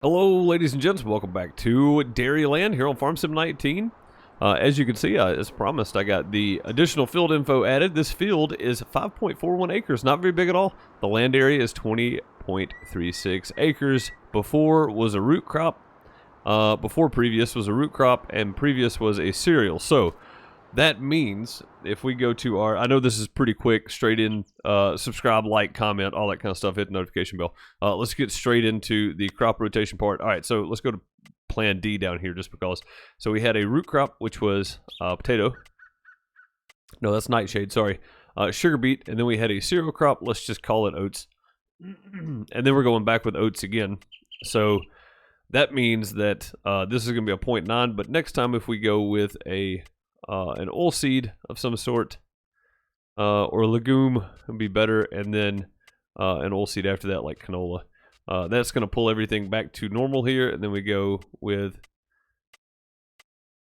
Hello, ladies and gents. Welcome back to Dairyland here on Farm Sim 19. As you can see, as promised, I got the additional field info added. This field is 5.41 acres, not very big at all. The land area is 20.36 acres. Before was a root crop. Before previous was a root crop, and previous was a cereal. So that means if we go to our, I know this is pretty quick, straight in, subscribe, like, comment, all that kind of stuff, hit the notification bell. Let's get straight into the crop rotation part. All right, so let's go to plan D down here just because. So we had a root crop, which was potato. No, that's nightshade, sorry. Sugar beet, and then we had a cereal crop. Let's just call it oats. And then we're going back with oats again. So that means that this is going to be a 0.9, but next time if we go with an oilseed of some sort, or legume would be better, and then an oilseed after that, like canola. That's going to pull everything back to normal here, and then we go with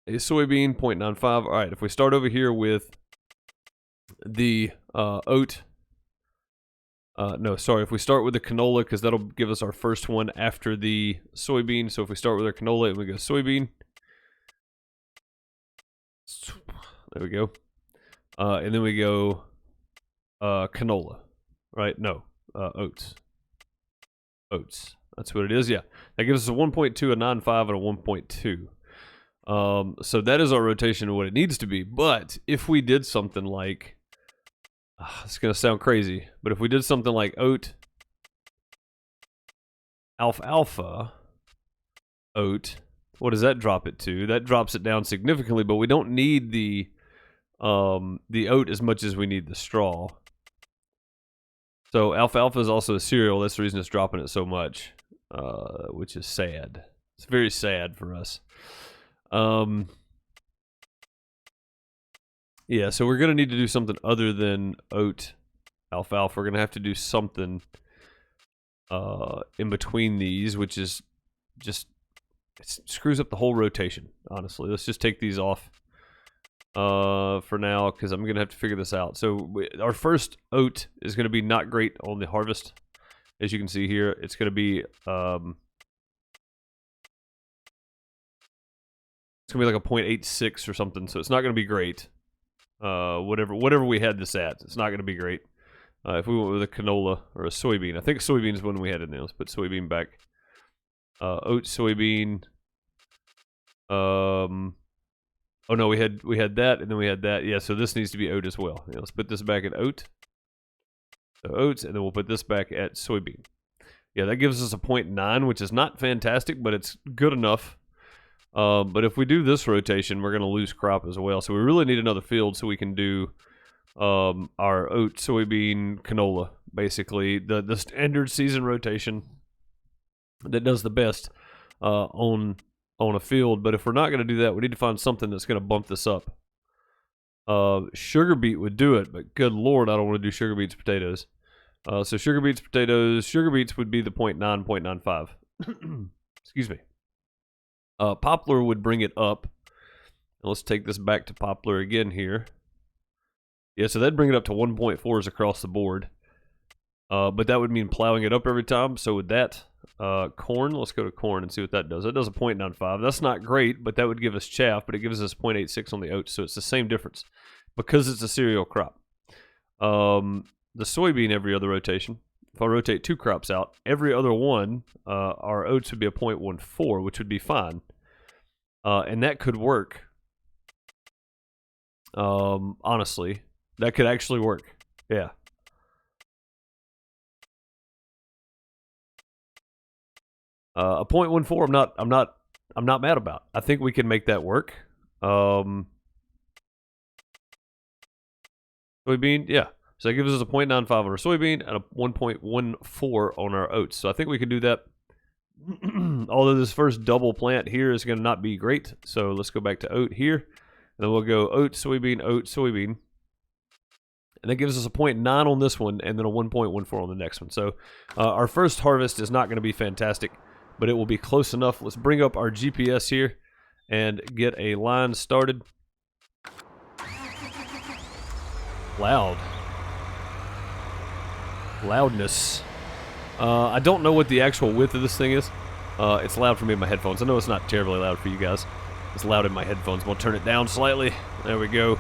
a soybean, 0.95. All right, if we start over here with the oat, no, sorry, if we start with the canola, because that'll give us our first one after the soybean. So if we start with our canola and we go soybean, there we go. And then we go canola, right? No, oats. Oats. That's what it is, yeah. That gives us a 1.2, a 9.5, and a 1.2. So that is our rotation of what it needs to be. But if we did something like, it's going to sound crazy, but if we did something like oat, alfalfa, oat, what does that drop it to? That drops it down significantly, but we don't need the oat as much as we need the straw. So alfalfa is also a cereal. That's the reason it's dropping it so much, which is sad. It's very sad for us. Yeah, so we're going to need to do something other than oat, alfalfa. We're going to have to do something in between these, which is just, it screws up the whole rotation, honestly. Let's just take these off for now, because I'm going to have to figure this out. So our first oat is going to be not great on the harvest. As you can see here, it's going to be it's going to be like a 0.86 or something, so it's not going to be great. Whatever we had this at, it's not going to be great. If we went with a canola or a soybean, I think soybean is when we had it now. Let's put soybean back. Oat, soybean. Oh no, we had that, and then we had that. Yeah, so this needs to be oat as well. Yeah, let's put this back at oat. So oats, and then we'll put this back at soybean. Yeah, that gives us a 0.9, which is not fantastic, but it's good enough. But if we do this rotation, we're going to lose crop as well. So we really need another field so we can do our oat, soybean, canola, basically. The standard season rotation that does the best on a field. But if we're not going to do that, we need to find something that's going to bump this up. Sugar beet would do it, but good lord, I don't want to do sugar beets, potatoes. So sugar beets, potatoes, sugar beets would be the 0.9, 0.95. Excuse me. Poplar would bring it up. Let's take this back to poplar again here. Yeah, so that'd bring it up to 1.4s across the board. But that would mean plowing it up every time. So with that, corn, let's go to corn and see what that does. That does a 0.95. That's not great, but that would give us chaff, but it gives us 0.86 on the oats, so it's the same difference because it's a cereal crop. The soybean every other rotation. If I rotate two crops out, every other one, our oats would be a 0.14, which would be fine. And that could work. Honestly, that could actually work. Yeah. A 0.14, I'm not mad about. I think we can make that work. Soybean, yeah. So that gives us a 0.95 on our soybean and a 1.14 on our oats. So I think we can do that. Although this first double plant here is going to not be great. So let's go back to oat here. And then we'll go oat, soybean, oat, soybean. And that gives us a 0.9 on this one and then a 1.14 on the next one. So our first harvest is not going to be fantastic, but it will be close enough. Let's bring up our GPS here and get a line started. Loudness. I don't know what the actual width of this thing is. It's loud for me in my headphones. I know it's not terribly loud for you guys. It's loud in my headphones. We'll turn it down slightly. There we go.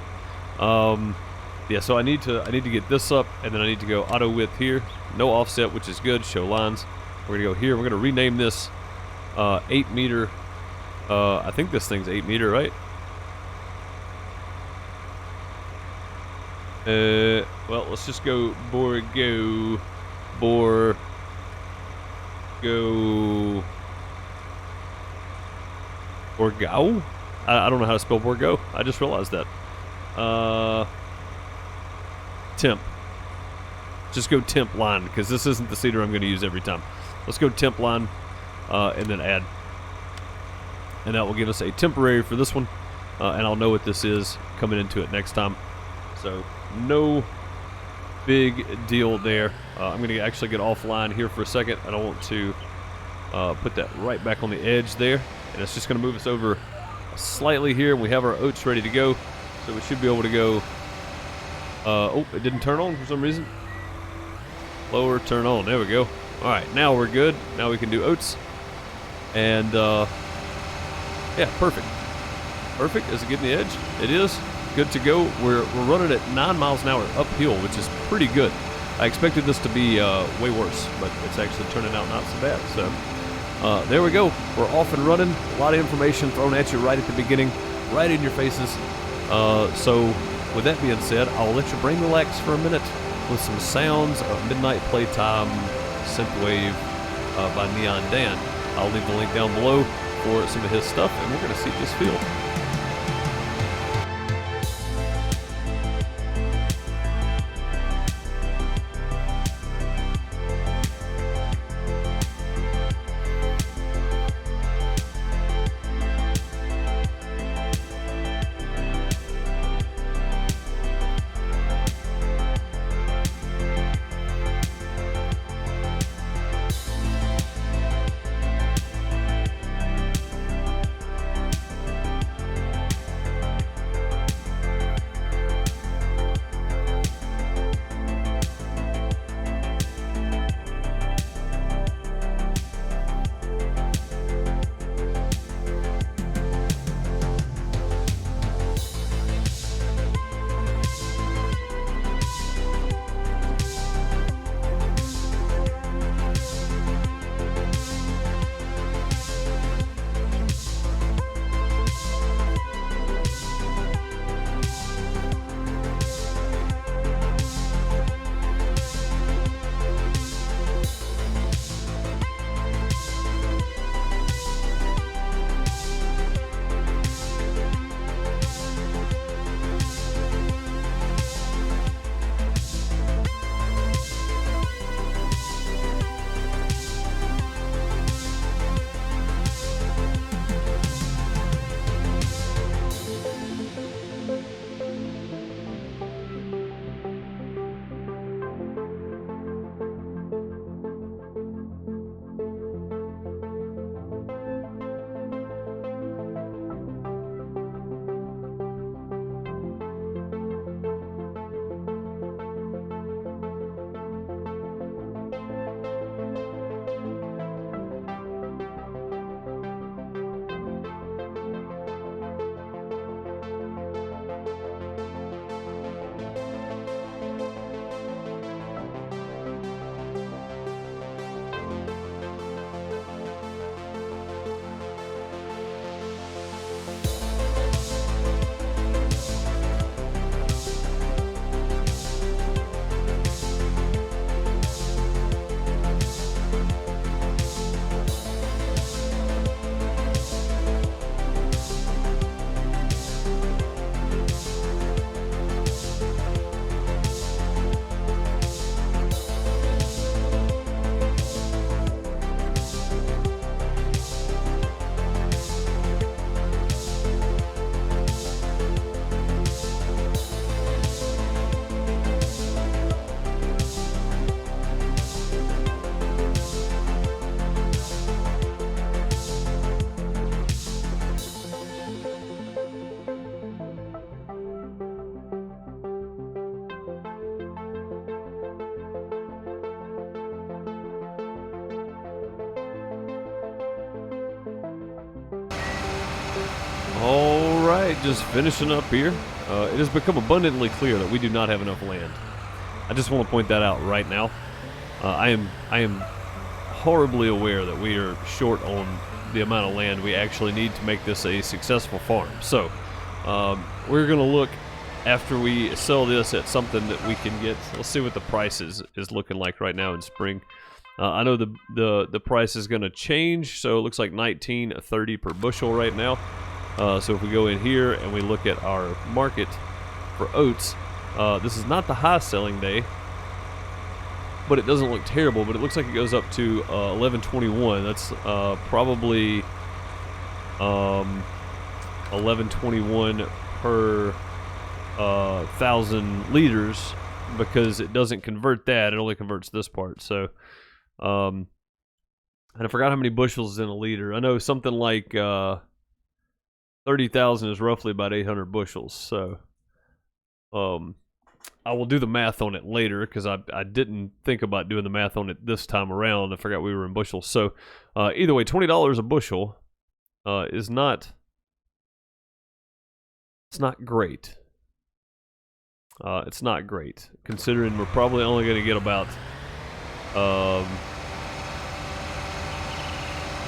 Yeah, so I need to get this up, and then I need to go auto width here. No offset, which is good. Show lines. We're gonna go here. We're gonna rename this 8 meter. I think this thing's 8 meter, right? Well, let's just go Borgo. Borgo? I don't know how to spell Borgo. I just realized that. Temp. Just go temp line, because this isn't the seeder I'm going to use every time. Let's go temp line, and then add. And that will give us a temporary for this one, and I'll know what this is coming into it next time. So, no big deal there. I'm going to actually get offline here for a second. I don't want to put that right back on the edge there. And it's just going to move us over slightly here, and we have our oats ready to go. So we should be able to go... oh, it didn't turn on for some reason. Lower, turn on. There we go. Alright, now we're good. Now we can do oats. And, yeah, perfect. Perfect. Is it getting the edge? It is. Good to go. We're running at 9 miles an hour uphill, which is pretty good. I expected this to be way worse, but it's actually turning out not so bad. So there we go. We're off and running. A lot of information thrown at you right at the beginning, right in your faces. So with that being said, I'll let your brain relax for a minute with some sounds of Midnight Playtime Synthwave by Neon Dan. I'll leave the link down below for some of his stuff, and we're going to see this field. All right, just finishing up here. It has become abundantly clear that we do not have enough land. I just want to point that out right now. I am horribly aware that we are short on the amount of land we actually need to make this a successful farm. So we're going to look after we sell this at something that we can get. Let's see what the price is looking like right now in spring. I know the price is going to change, so it looks like $19.30 per bushel right now. So if we go in here and we look at our market for oats, this is not the high selling day, but it doesn't look terrible. But it looks like it goes up to 11.21. That's probably 11.21 per 1,000 liters, because it doesn't convert that; it only converts this part. So, and I forgot how many bushels is in a liter. I know something like 30,000 is roughly about 800 bushels. So, I will do the math on it later, because I didn't think about doing the math on it this time around. I forgot we were in bushels. So, either way, $20 a bushel is not. It's not great. It's not great, considering we're probably only going to get about. I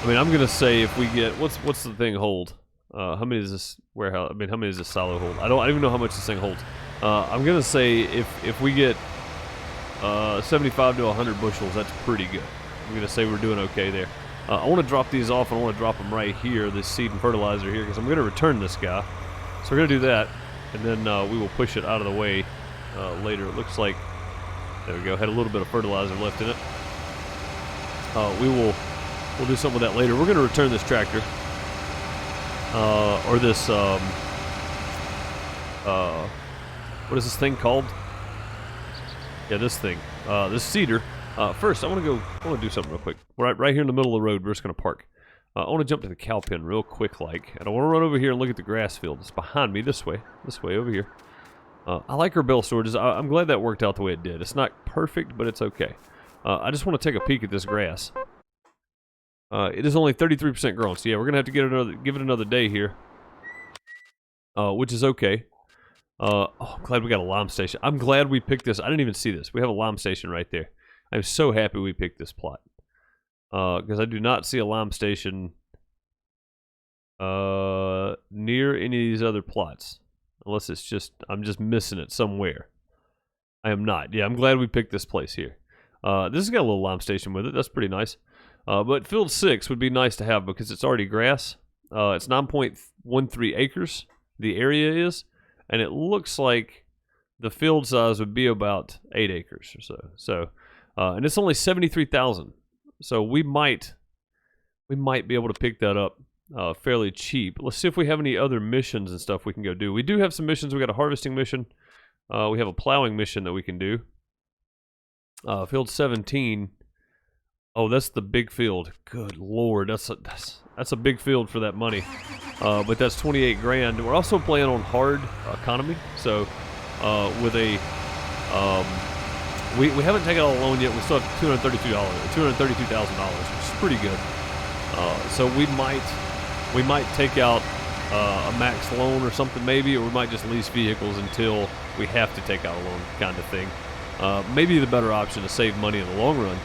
mean, I'm going to say if we get what's the thing hold? How many does this warehouse? I mean, how many does this silo hold? I don't even know how much this thing holds. I'm gonna say if we get 75 to 100 bushels, that's pretty good. I'm gonna say we're doing okay there. I want to drop these off, and I want to drop them right here, this seed and fertilizer here, because I'm gonna return this guy. So we're gonna do that, and then we will push it out of the way later. It looks like there we go. Had a little bit of fertilizer left in it. We'll do something with that later. We're gonna return this tractor. Or this, what is this thing called? Yeah, this thing. This seeder. First, I want to do something real quick. Right here in the middle of the road, we're just going to park. I want to jump to the cow pen real quick, and I want to run over here and look at the grass field. It's behind me, this way over here. I like our bale storage. I'm glad that worked out the way it did. It's not perfect, but it's okay. I just want to take a peek at this grass. It is only 33% grown, so yeah, we're gonna have to give it another day here, which is okay. Oh, I'm glad we got a lime station. I'm glad we picked this. I didn't even see this. We have a lime station right there. I'm so happy we picked this plot, because I do not see a lime station near any of these other plots, unless it's just I'm just missing it somewhere. I am not. Yeah, I'm glad we picked this place here. This has got a little lime station with it. That's pretty nice. But field 6 would be nice to have, because it's already grass. It's 9.13 acres, the area is, and it looks like the field size would be about 8 acres or so. So, and it's only 73,000. So we might be able to pick that up fairly cheap. Let's see if we have any other missions and stuff we can go do. We do have some missions. We got a harvesting mission. We have a plowing mission that we can do. Field 17. Oh, that's the big field. Good Lord, that's a big field for that money. But that's 28 grand. We're also playing on hard economy, so with a we haven't taken out a loan yet. We still have $232,000, which is pretty good. So we might take out a max loan or something maybe, or we might just lease vehicles until we have to take out a loan, kind of thing. Maybe the better option to save money in the long run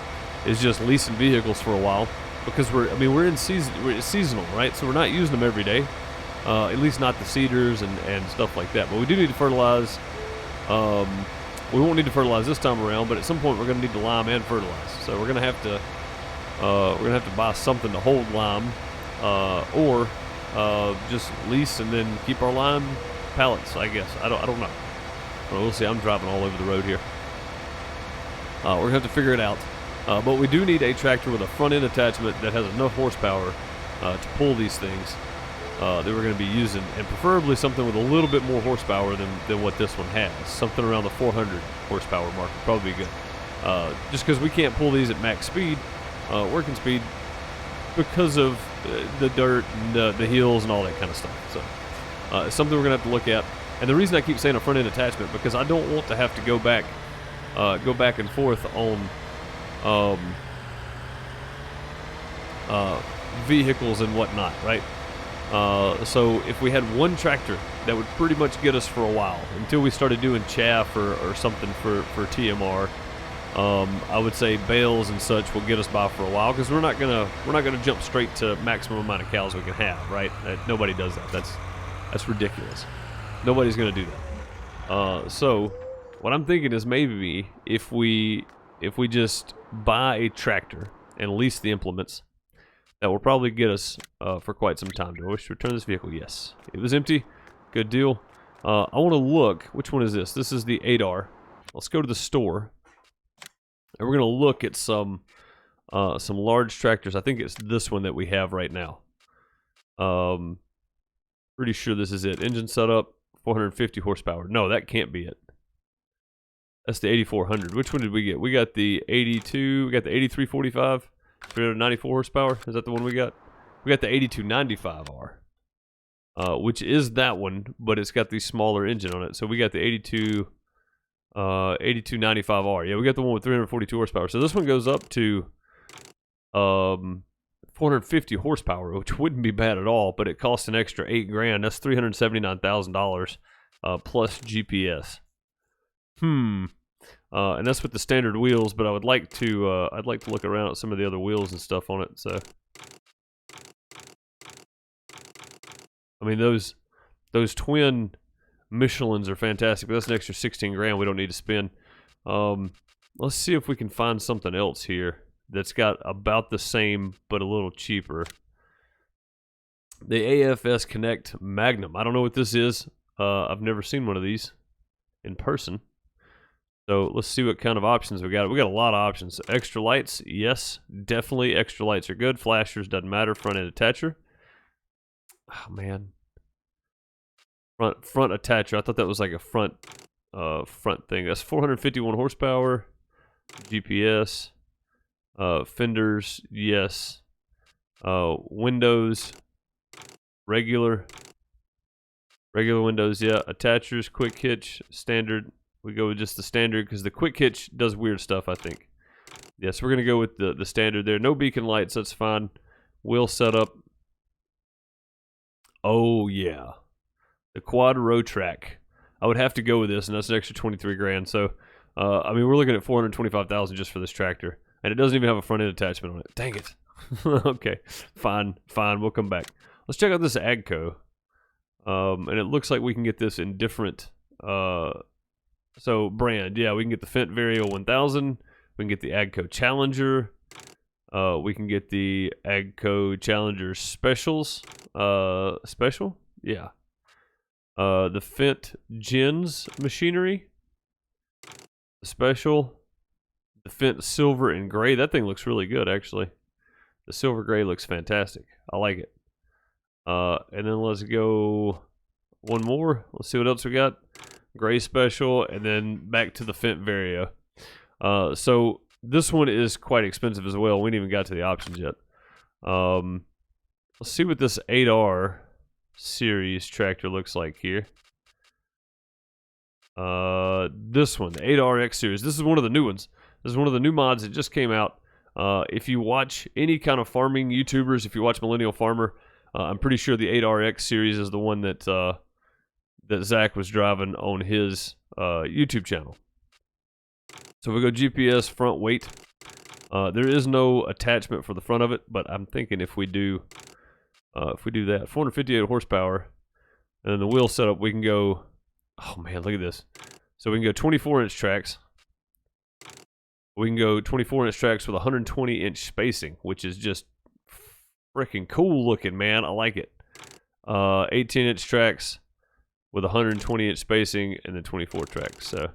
is just leasing vehicles for a while, because we're in season, it's seasonal, right? So we're not using them every day, at least not the seeders and stuff like that. But we do need to fertilize. We won't need to fertilize this time around, but at some point we're going to need to lime and fertilize. So we're going to have to buy something to hold lime, or just lease and then keep our lime pallets, I guess. I don't know. Well, we'll see. I'm driving all over the road here. We're going to have to figure it out. But we do need a tractor with a front end attachment that has enough horsepower to pull these things that we're going to be using, and preferably something with a little bit more horsepower than what this one has. Something around the 400 horsepower mark would probably be good. Just because we can't pull these at max speed, working speed, because of the dirt and the hills and all that kind of stuff. So it's something we're going to have to look at. And the reason I keep saying a front end attachment, because I don't want to have to go back and forth on vehicles and whatnot, right? So if we had one tractor, that would pretty much get us for a while until we started doing chaff or something for TMR. I would say bales and such will get us by for a while because we're not gonna jump straight to maximum amount of cows we can have, right? Nobody does that. That's ridiculous. Nobody's gonna do that. So what I'm thinking is maybe if we just buy a tractor and lease the implements, that will probably get us for quite some time. Do I wish to return this vehicle? Yes. It was empty. Good deal. I want to look. Which one is this? This is the 8R. Let's go to the store. And we're going to look at some large tractors. I think it's this one that we have right now. Pretty sure this is it. Engine setup, 450 horsepower. No, that can't be it. That's the 8400. Which one did we get? We got the 82. We got the 8345. 394 horsepower. Is that the one we got? We got the 8295R, which is that one, but it's got the smaller engine on it. So we got the 8295R. Yeah, we got the one with 342 horsepower. So this one goes up to 450 horsepower, which wouldn't be bad at all, but it costs an extra $8 grand. That's $379,000 plus GPS. And that's with the standard wheels, but I would like to I'd like to look around at some of the other wheels and stuff on it. So I mean those twin Michelins are fantastic, but that's an extra 16 grand we don't need to spend. Let's see if we can find something else here that's got about the same but a little cheaper. The AFS Connect Magnum. I don't know what this is. I've never seen one of these in person. So let's see what kind of options we got. We got a lot of options. Extra lights, yes, definitely. Extra lights are good. Flashers doesn't matter. Front end attacher. Oh man, front attacher. I thought that was like a front thing. That's 451 horsepower. GPS. Fenders, yes. Windows, regular windows, yeah. Attachers, quick hitch, standard. We go with just the standard because the quick hitch does weird stuff, I think. Yes, we're going to go with the standard there. No beacon lights, that's fine. Wheel setup. Oh, yeah. The quad row track. I would have to go with this, and that's an extra 23 grand. So, I mean, we're looking at 425,000 just for this tractor. And it doesn't even have a front end attachment on it. Dang it. Okay, fine. We'll come back. Let's check out this Agco. And it looks like we can get this in different... So brand, yeah, we can get the Fendt Vario 1000. We can get the Agco Challenger. We can get the Agco Challenger Specials. Special? Yeah. The Fendt Gens Machinery. Special. The Fendt Silver and Gray. That thing looks really good, actually. The Silver Gray looks fantastic. I like it. And then let's go one more. Let's see what else we got. Gray Special, and then back to the Fendt Vario. So this one is quite expensive as well. We ain't even got to the options yet. Let's see what this 8R series tractor looks like here. This one, the 8RX series. This is one of the new ones. This is one of the new mods that just came out. If you watch any kind of farming YouTubers, if you watch Millennial Farmer, I'm pretty sure the 8RX series is the one that that Zach was driving on his YouTube channel. So we go GPS front weight. There is no attachment for the front of it, but I'm thinking if we do that, 458 horsepower, and then the wheel setup, we can go. Oh man, look at this. So we can go 24-inch tracks. We can go 24-inch tracks with 120-inch spacing, which is just freaking cool looking, man. I like it. 18-inch tracks with 120-inch spacing, and then 24 tracks. So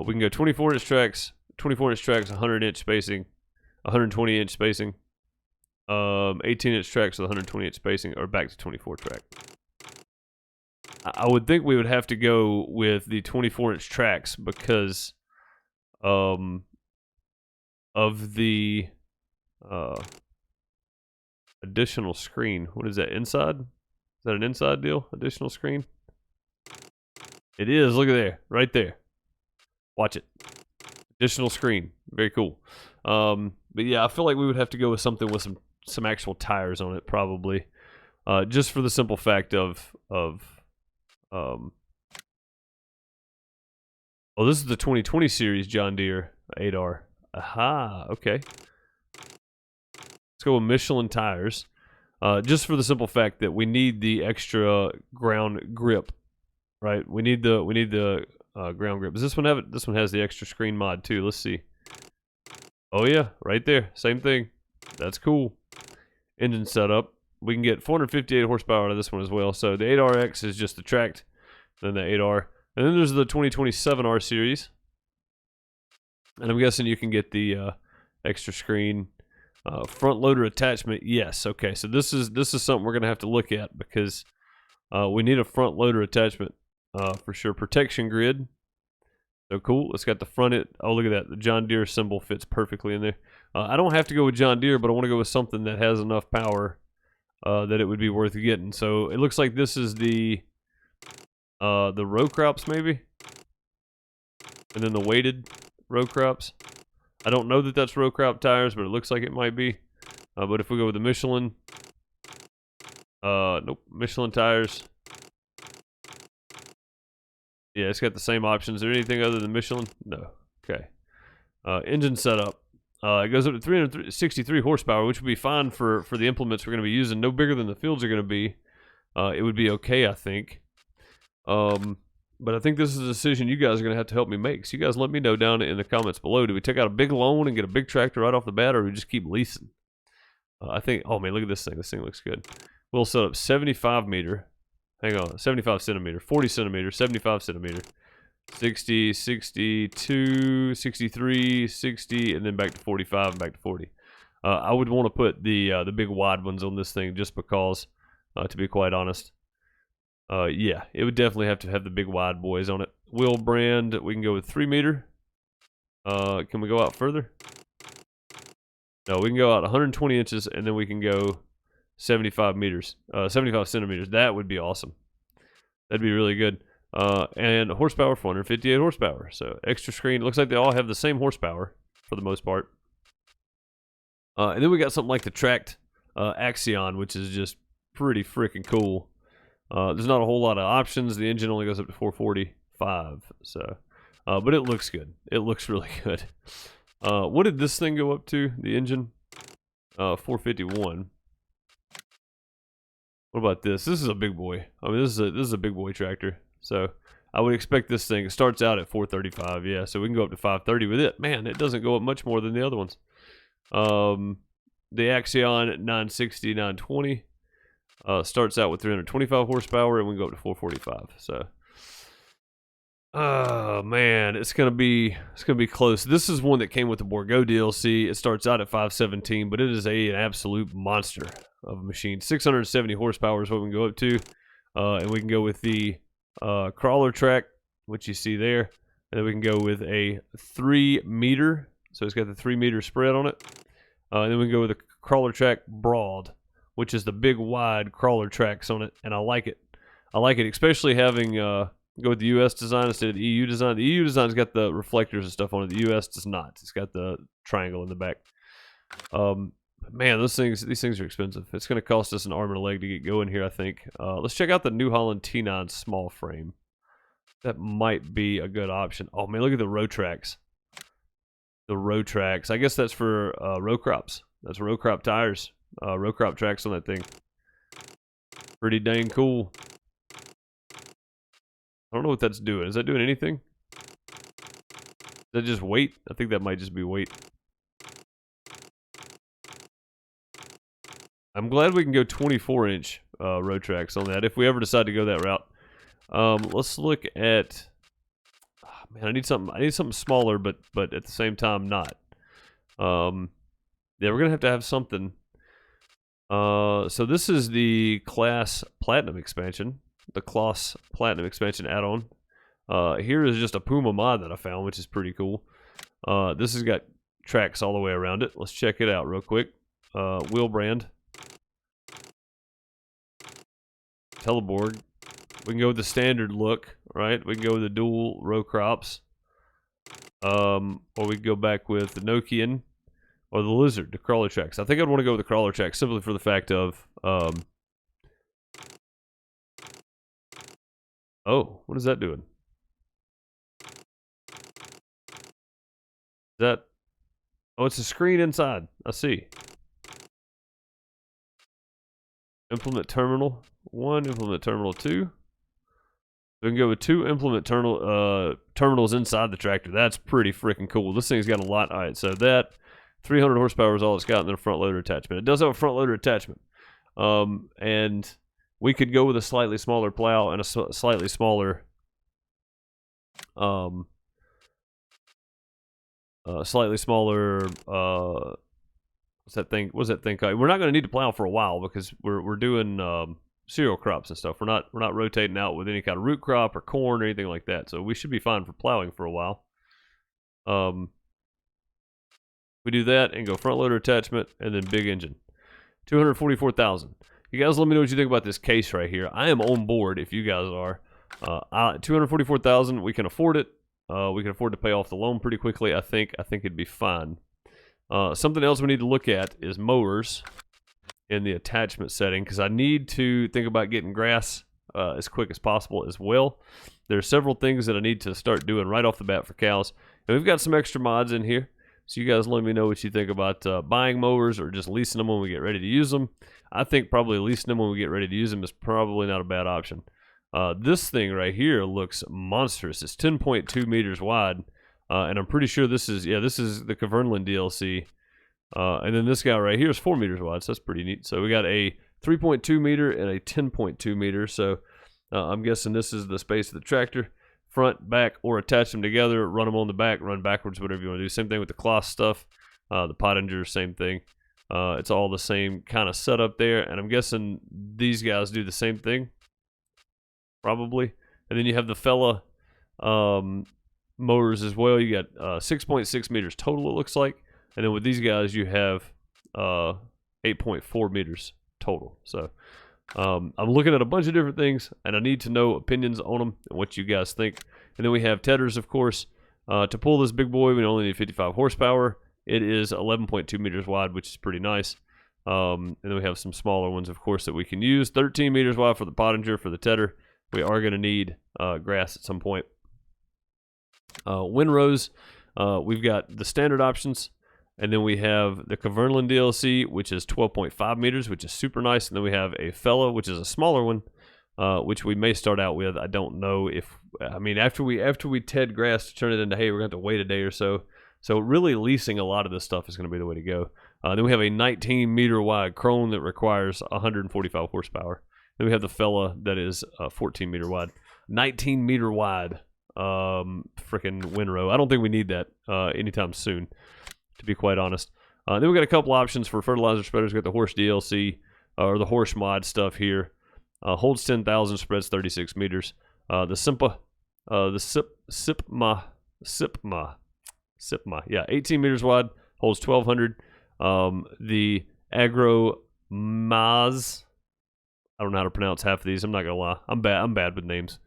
we can go 24-inch tracks, 100-inch spacing, 120-inch spacing, 18-inch tracks with 120-inch spacing, or back to 24 track. I would think we would have to go with the 24-inch tracks because of the additional screen. What is that, inside? Is that an inside deal? Additional screen? It is. Look at there. Right there. Watch it. Additional screen. Very cool. But yeah, I feel like we would have to go with something with some actual tires on it, probably. just for the simple fact of oh, this is the 2020 series John Deere 8R. Aha, okay. Let's go with Michelin tires. Just for the simple fact that we need the extra ground grip, right? We need the ground grip. Does this one have it? This one has the extra screen mod too. Let's see. Oh yeah, right there. Same thing. That's cool. Engine setup. We can get 458 horsepower out of this one as well. So the 8RX is just the tracked, then the 8R. And then there's the 2027R series. And I'm guessing you can get the extra screen. Front loader attachment, yes. Okay, so this is something we're gonna have to look at because we need a front loader attachment for sure. Protection grid, so cool. It's got the front end. Oh, look at that. The John Deere symbol fits perfectly in there. I don't have to go with John Deere, but I want to go with something that has enough power that it would be worth getting. So it looks like this is the row crops maybe, and then the weighted row crops. I don't know that that's row crop tires, but it looks like it might be. But if we go with the Michelin, nope, Michelin tires. Yeah, it's got the same options. Is there anything other than Michelin? No. Okay. Engine setup. It goes up to 363 horsepower, which would be fine for the implements we're going to be using. No bigger than the fields are going to be. It would be okay, I think. But I think this is a decision you guys are going to have to help me make. So you guys let me know down in the comments below. Do we take out a big loan and get a big tractor right off the bat, or do we just keep leasing? I think, oh man, look at this thing. This thing looks good. We'll set up 75 meter. Hang on, 75 centimeter, 40 centimeter, 75 centimeter, 60, 62, 63, 60, and then back to 45 and back to 40. I would want to put the big wide ones on this thing just because, to be quite honest. Yeah, it would definitely have to have the big wide boys on it. Wheel brand, we can go with 3 meter. Can we go out further? No, we can go out 120 inches and then we can go 75 meters, 75 centimeters. That would be awesome. That'd be really good. And horsepower, 458 horsepower. So extra screen. Looks like they all have the same horsepower for the most part. And then we got something like the tracked Axion, which is just pretty freaking cool. There's not a whole lot of options. The engine only goes up to 445, so, but it looks good. It looks really good. What did this thing go up to, the engine? 451. What about this? This is a big boy. I mean, this is a big boy tractor. So I would expect this thing, it starts out at 435, yeah, so we can go up to 530 with it. Man, it doesn't go up much more than the other ones. The Axion at 960, 920. Starts out with 325 horsepower, and we can go up to 445. So, oh man, it's gonna be close. This is one that came with the Bourgault DLC. It starts out at 517, but it is an absolute monster of a machine. 670 horsepower is what we can go up to, and we can go with the crawler track, which you see there, and then we can go with a 3 meter. So it's got the 3 meter spread on it, and then we can go with a crawler track broad, which is the big wide crawler tracks on it, and I like it. I like it, especially having go with the US design instead of the EU design. The EU design's got the reflectors and stuff on it. The US does not. It's got the triangle in the back. Man, these things are expensive. It's going to cost us an arm and a leg to get going here, I think. Let's check out the New Holland T9 small frame. That might be a good option. Oh man, look at the row tracks. The row tracks. I guess that's for row crops. That's row crop tires. Row crop tracks on that thing. Pretty dang cool. I don't know what that's doing. Is that doing anything? Is that just weight? I think that might just be weight. I'm glad we can go 24-inch row tracks on that if we ever decide to go that route. Let's look at. Oh, man, I need something smaller, but at the same time not. Yeah, we're gonna have to have something. So this is the Class Platinum expansion, the Class Platinum expansion add-on. Here is just a Puma mod that I found, which is pretty cool. This has got tracks all the way around it. Let's check it out real quick. Wheel brand. Teleborg. We can go with the standard look, right? We can go with the dual row crops. Or we can go back with the Nokian or the Lizard, the crawler tracks. I think I'd want to go with the crawler tracks simply for the fact of Oh, what is that doing? Is that... Oh, it's a screen inside. I see. Implement terminal 1, implement terminal 2. We can go with 2 implement terminals inside the tractor. That's pretty freaking cool. This thing's got a lot. All right, so that 300 horsepower is all it's got, and then a front loader attachment. It does have a front loader attachment. And we could go with a slightly smaller plow and a slightly smaller what's that thing called? We're not going to need to plow for a while because we're doing cereal crops and stuff. We're not rotating out with any kind of root crop or corn or anything like that, so we should be fine for plowing for a while. We do that and go front loader attachment and then big engine. 244,000. You guys let me know what you think about this case right here. I am on board if you guys are. 244,000, we can afford it. We can afford to pay off the loan pretty quickly. I think it'd be fine. Something else we need to look at is mowers in the attachment setting, because I need to think about getting grass as quick as possible as well. There are several things that I need to start doing right off the bat for cows. And we've got some extra mods in here. So you guys let me know what you think about buying mowers or just leasing them when we get ready to use them. I think probably leasing them when we get ready to use them is probably not a bad option. This thing right here looks monstrous. It's 10.2 meters wide. And I'm pretty sure this is the Dairyland DLC. And then this guy right here is 4 meters wide, so that's pretty neat. So we got a 3.2 meter and a 10.2 meter. So I'm guessing this is the space of the tractor. Front, back, or attach them together, run them on the back, run backwards, whatever you want to do. Same thing with the cloth stuff. The Pottinger, same thing. It's all the same kind of setup there. And I'm guessing these guys do the same thing. Probably. And then you have the fella motors as well. You got 6.6 meters total, it looks like. And then with these guys, you have 8.4 meters total. So I'm looking at a bunch of different things, and I need to know opinions on them and what you guys think. And then we have tethers, of course. To pull this big boy, we only need 55 horsepower. It is 11.2 meters wide, which is pretty nice. And then we have some smaller ones, of course, that we can use. 13 meters wide for the Pottinger, for the tether. We are going to need grass at some point. Windrows, we've got the standard options. And then we have the Dairyland DLC, which is 12.5 meters, which is super nice. And then we have a Fella, which is a smaller one, which we may start out with. I don't know if, I mean, after we ted grass to turn it into hay, we're going to have to wait a day or so. So really leasing a lot of this stuff is going to be the way to go. Then we have a 19 meter wide Krone that requires 145 horsepower. Then we have the Fella that is 14 meter wide. 19 meter wide freaking windrow. I don't think we need that anytime soon, to be quite honest. Then we got a couple options for fertilizer spreaders. We got the horse DLC or the horse mod stuff here. Holds 10,000, spreads 36 meters. The Sipma, yeah, 18 meters wide, holds 1,200. The Agro Maz, I don't know how to pronounce half of these. I'm not gonna lie, I'm bad with names.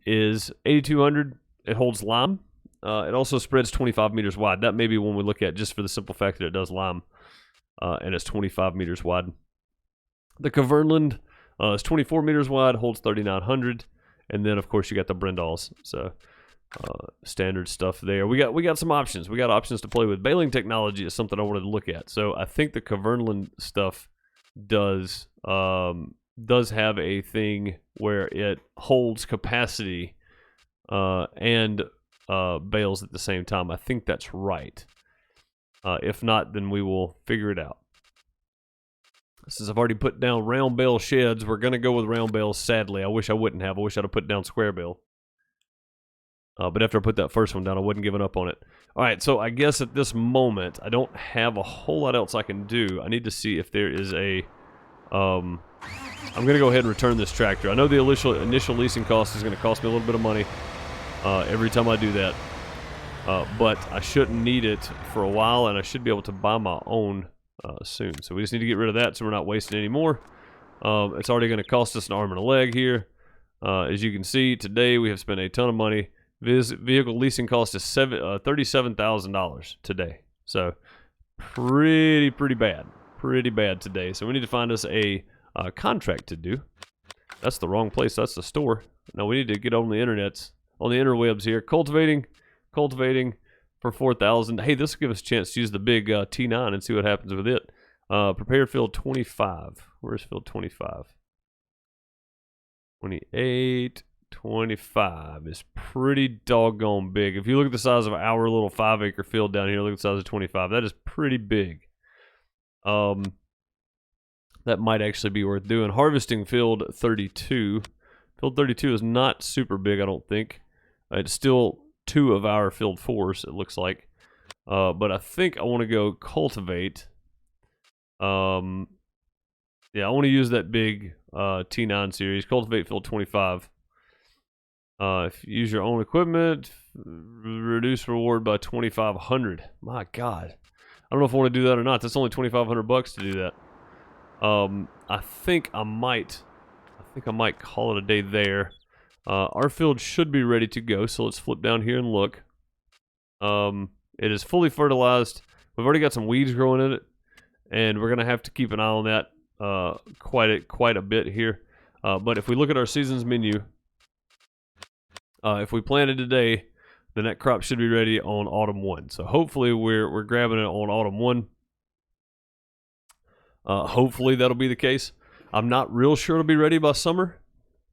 Is 8,200. It holds lime. It also spreads 25 meters wide. That may be one we look at just for the simple fact that it does lime. And it's 25 meters wide. The Dairyland is 24 meters wide, holds 3,900. And then, of course, you got the Brindals. So, standard stuff there. We got some options. We got options to play with. Baling technology is something I wanted to look at. So, I think the Dairyland stuff does have a thing where it holds capacity and bales at the same time. I think that's right. If not, then we will figure it out. Since I've already put down round bale sheds, we're going to go with round bales, sadly. I wish I wouldn't have. I wish I'd have put down square bale. But after I put that first one down, I wasn't giving up on it. All right, so I guess at this moment, I don't have a whole lot else I can do. I need to see if there is a... I'm going to go ahead and return this tractor. I know the initial leasing cost is going to cost me a little bit of money every time I do that. But I shouldn't need it for a while, and I should be able to buy my own soon. So we just need to get rid of that so we're not wasting any more. It's already going to cost us an arm and a leg here. As you can see, today we have spent a ton of money. Vehicle leasing cost is $37,000 today. So pretty bad. Pretty bad today. So we need to find us a contract to do. That's the wrong place. That's the store. No, we need to get on the internets, on the interwebs here. Cultivating for 4,000. Hey, this will give us a chance to use the big T9 and see what happens with it. Prepare field 25. Where's field 25? 28, 25 is pretty doggone big. If you look at the size of our little 5-acre field down here, look at the size of 25. That is pretty big. That might actually be worth doing. Harvesting field 32. Field 32 is not super big, I don't think. It's still 2 of our field 4s, it looks like. But I think I want to go cultivate. Yeah, I want to use that big T9 series. Cultivate field 25. If you use your own equipment, reduce reward by 2,500. My God. I don't know if I want to do that or not. That's only 2,500 bucks to do that. I think I might call it a day there. Our field should be ready to go, so let's flip down here and look. It is fully fertilized. We've already got some weeds growing in it, and we're gonna have to keep an eye on that quite a bit here. But if we look at our seasons menu, if we planted today, then that crop should be ready on autumn 1. So hopefully we're grabbing it on autumn 1. Hopefully that'll be the case. I'm not real sure it'll be ready by summer.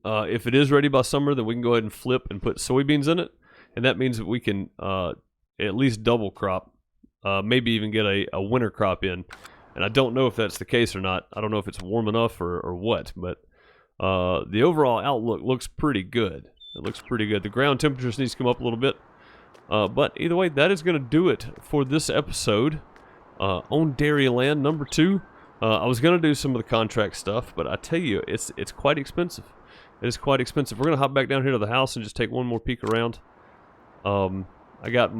If it is ready by summer, then we can go ahead and flip and put soybeans in it, and that means that we can at least double crop, maybe even get a winter crop in. And I don't know if that's the case or not. I don't know if it's warm enough or what, but the overall outlook looks pretty good. It looks pretty good. The ground temperatures needs to come up a little bit. But either way, that is going to do it for this episode on Dairyland number 2. I was going to do some of the contract stuff, but I tell you, it's quite expensive. It is quite expensive. We're going to hop back down here to the house and just take one more peek around. I got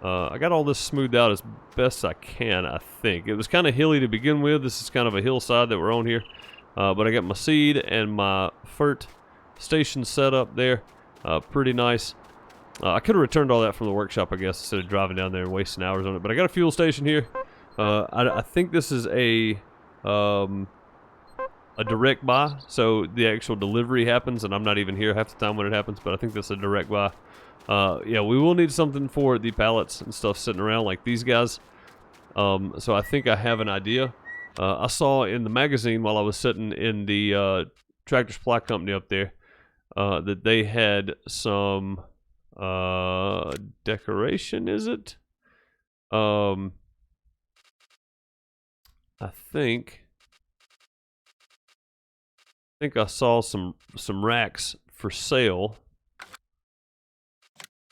all this smoothed out as best I can, I think. It was kind of hilly to begin with. This is kind of a hillside that we're on here. But I got my seed and my FERT station set up there. Pretty nice. I could have returned all that from the workshop, I guess, instead of driving down there and wasting hours on it. But I got a fuel station here. I think this is a direct buy, so the actual delivery happens, and I'm not even here half the time when it happens, but I think that's a direct buy. Yeah, we will need something for the pallets and stuff sitting around like these guys. So I think I have an idea. I saw in the magazine while I was sitting in the Tractor Supply Company up there that they had some decoration, is it? I think I saw some racks for sale.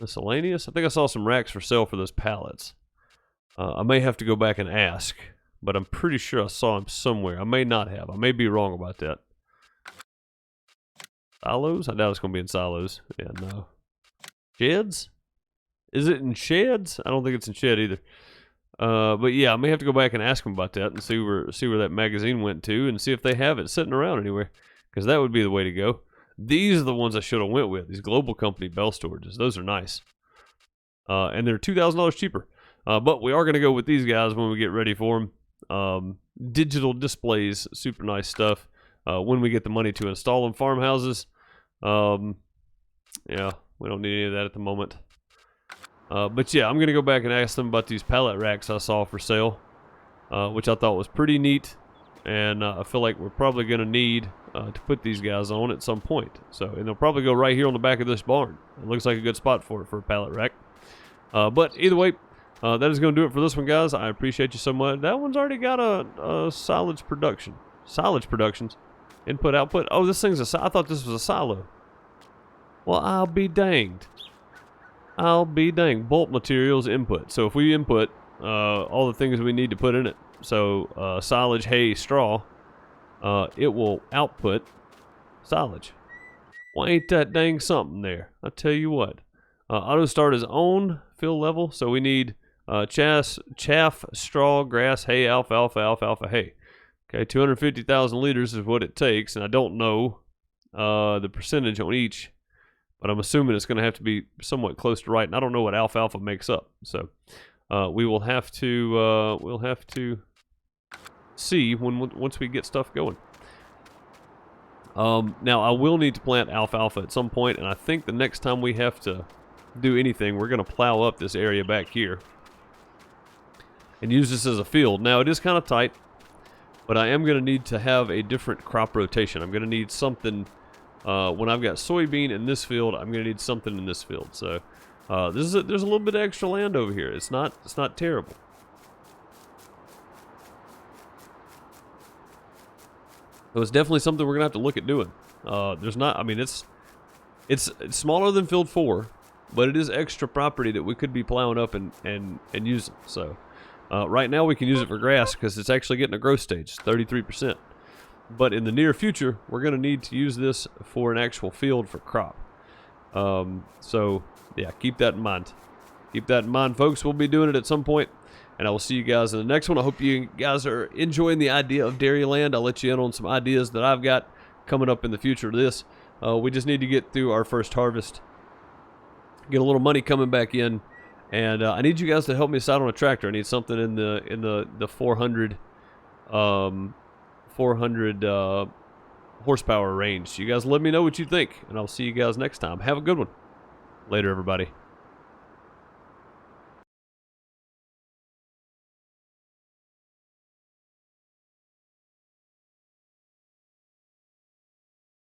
Miscellaneous? I think I saw some racks for sale for those pallets. I may have to go back and ask, but I'm pretty sure I saw them somewhere. I may not have. I may be wrong about that. Silos? I doubt it's going to be in silos. Yeah, no. Sheds? Is it in sheds? I don't think it's in shed either. But yeah, I may have to go back and ask them about that and see where that magazine went to and see if they have it sitting around anywhere, because that would be the way to go. These are the ones I should have went with. These Global Company bell storages. Those are nice. And they're $2,000 cheaper. But we are going to go with these guys when we get ready for them. Digital displays, super nice stuff. When we get the money to install them, farmhouses. Yeah, we don't need any of that at the moment. But yeah, I'm going to go back and ask them about these pallet racks I saw for sale, which I thought was pretty neat. And I feel like we're probably going to need to put these guys on at some point. So, and they'll probably go right here on the back of this barn. It looks like a good spot for it for a pallet rack. But either way, that is going to do it for this one, guys. I appreciate you so much. That one's already got a silage production. Silage productions. Input, output. Oh, this thing's I thought this was a silo. Well, I'll be danged. I'll be danged. Bulk materials input. So if we input all the things we need to put in it, so silage, hay, straw, it will output silage. Well, ain't that dang something there? I tell you what. Auto start is on fill level, so we need chaff, straw, grass, hay, alfalfa, hay. Okay, 250,000 liters is what it takes, and I don't know the percentage on each, but I'm assuming it's going to have to be somewhat close to right, and I don't know what alfalfa makes up, so we'll have to see once we get stuff going. Now, I will need to plant alfalfa at some point, and I think the next time we have to do anything, we're going to plow up this area back here and use this as a field. Now, it is kind of tight, but I am going to need to have a different crop rotation. I'm going to need something, when I've got soybean in this field, I'm going to need something in this field. So, there's a little bit of extra land over here. It's not terrible. So it's definitely something we're gonna have to look at doing. There's not. I mean, it's smaller than field 4, but it is extra property that we could be plowing up and using. So right now we can use it for grass because it's actually getting a growth stage, 33%. But in the near future, we're gonna need to use this for an actual field for crop. So yeah, keep that in mind. Keep that in mind, folks. We'll be doing it at some point. And I will see you guys in the next one. I hope you guys are enjoying the idea of Dairyland. I'll let you in on some ideas that I've got coming up in the future of this. We just need to get through our first harvest, get a little money coming back in, and I need you guys to help me decide on a tractor. I need something in the 400 horsepower range. You guys let me know what you think, and I'll see you guys next time. Have a good one. Later, everybody.